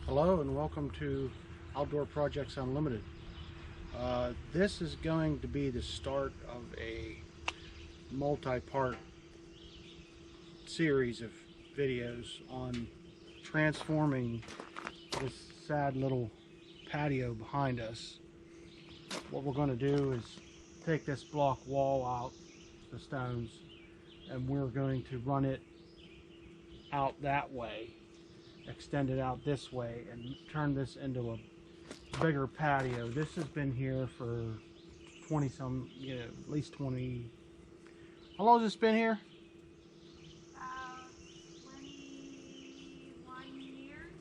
Hello and welcome to Outdoor Projects Unlimited. This is going to be the start of a multi-part series of videos on transforming this sad little patio behind us. What we're going to do is take this block wall out, the stones, and we're going to run it out that way, extend it out this way, and turn this into a bigger patio. This has been here for 20 some, at least 20. How long has this been here? 21 years.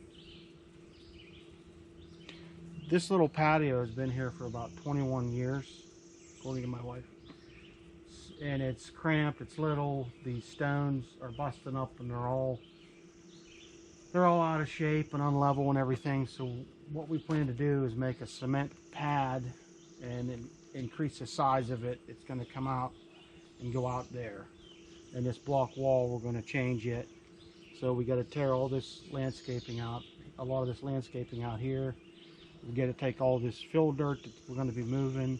This little patio has been here for about 21 years, according to my wife. And it's cramped, it's little, these stones are busting up, and they're all out of shape and unlevel and everything. So what we plan to do is make a cement pad and increase the size of it. It's going to come out and go out there. And this block wall, we're going to change it. So we got to tear all this landscaping out, a lot of this landscaping out here. We got to take all this fill dirt that we're going to be moving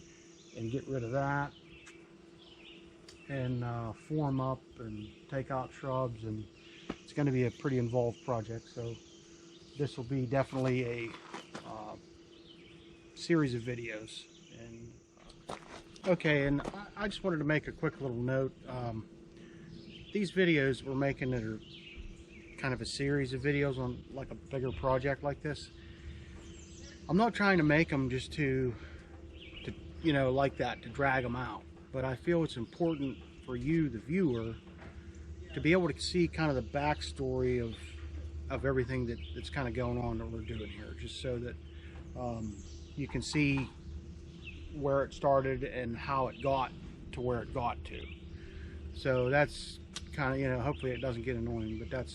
and get rid of that, and form up and take out shrubs, and it's going to be a pretty involved project. So this will be definitely a series of videos. And okay, and I just wanted to make a quick little note. These videos we're making that are kind of a series of videos on like a bigger project like this, I'm not trying to make them just to like that, to drag them out, but I feel it's important for you, the viewer, to be able to see kind of the backstory of everything that's kind of going on that we're doing here, just so that you can see where it started and how it got to where it got to. So that's kind of, hopefully it doesn't get annoying, but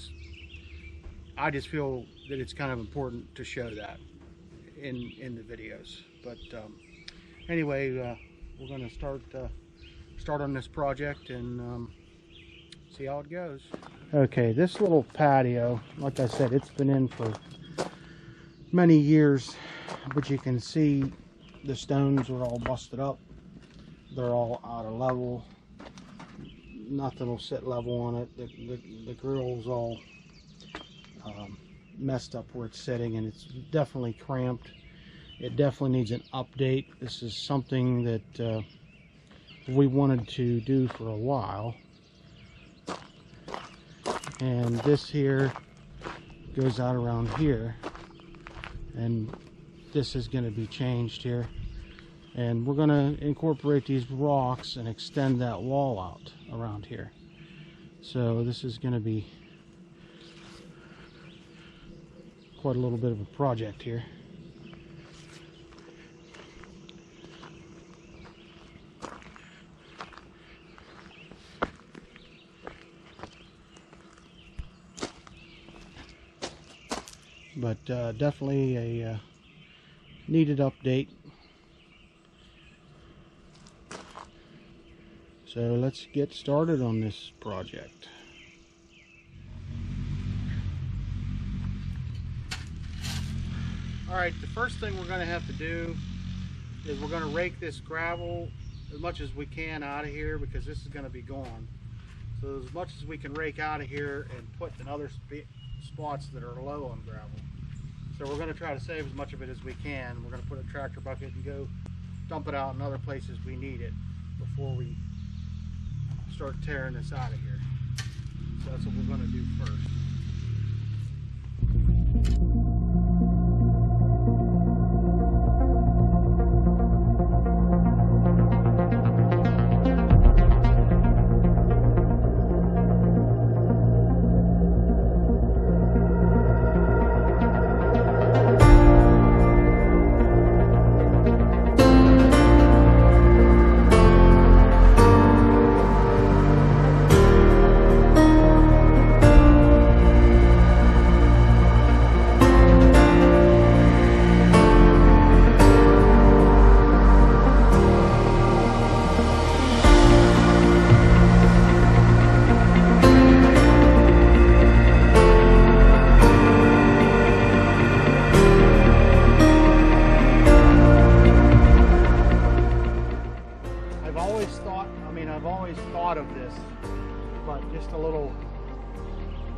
I just feel that it's kind of important to show that in the videos. But anyway, we're going to start on this project and see how it goes. Okay, this little patio, like I said, it's been in for many years, but you can see the stones are all busted up. They're all out of level. Nothing will sit level on it. The grill's all messed up where it's sitting, and it's definitely cramped. It definitely needs an update. This is something that we wanted to do for a while. And this here goes out around here, and this is going to be changed here, and we're going to incorporate these rocks and extend that wall out around here. So this is going to be quite a little bit of a project here. But definitely a needed update. So let's get started on this project. Alright, the first thing we're going to have to do is we're going to rake this gravel as much as we can out of here, because this is going to be gone. So as much as we can rake out of here and put in other spots that are low on gravel. So we're going to try to save as much of it as we can. We're going to put a tractor bucket and go dump it out in other places we need it before we start tearing this out of here. So that's what we're going to do first.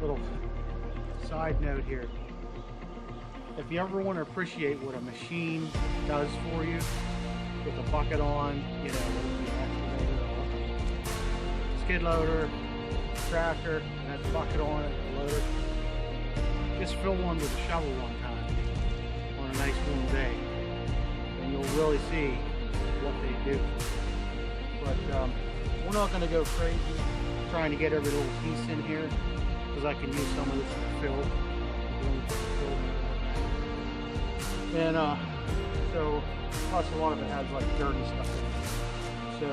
little side note here. If you ever want to appreciate what a machine does for you with a bucket on, you know, whether it be an excavator or skid loader, tractor, and has a bucket on it, a loader, just fill one with a shovel one time on a nice warm day, and you'll really see what they do. But we're not going to go crazy trying to get every little piece in here, because I can use some of this to fill. And so plus a lot of it has like dirty stuff in it. So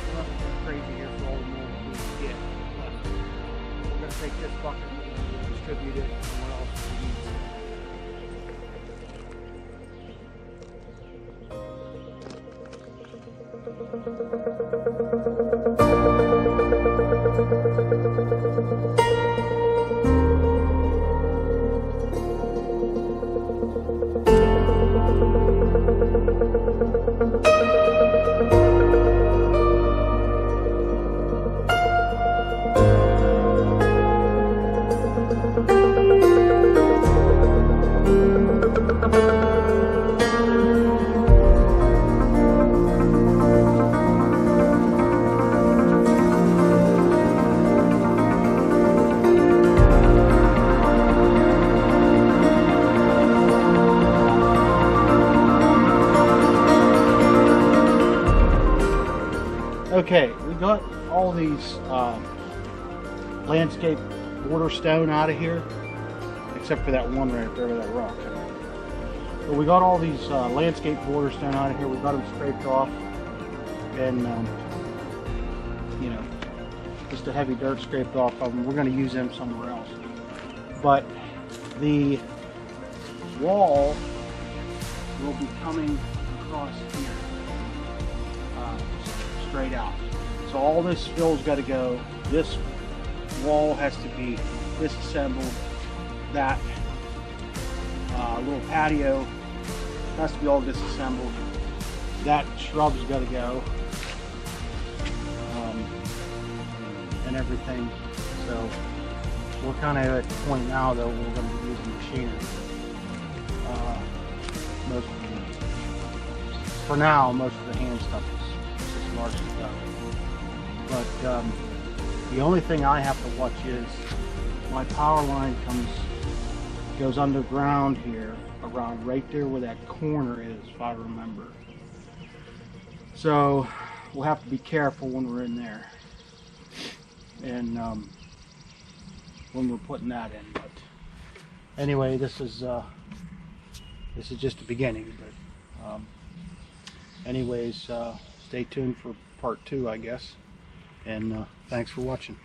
we're not going to go crazy here for all the more that we can get. But we're going to take this bucket and we'll distribute it somewhere else we need. Okay, we got all these landscape border stone out of here, except for that one right there with that rock. But we got all these landscape border stone out of here. We got them scraped off, and you know, just the heavy dirt scraped off of them. We're going to use them somewhere else. But the wall will be coming across here. Straight out. So all this fill's got to go. This wall has to be disassembled. That little patio has to be all disassembled. That shrub's got to go, and everything. So we're kind of at the point now though we're going to be using machinery. For now, most of the hand stuff is large stuff. But the only thing I have to watch is my power line goes underground here, around right there where that corner is, if I remember. So we'll have to be careful when we're in there, and when we're putting that in. But anyway, this is just the beginning. But anyways, stay tuned for part 2, I guess. And thanks for watching.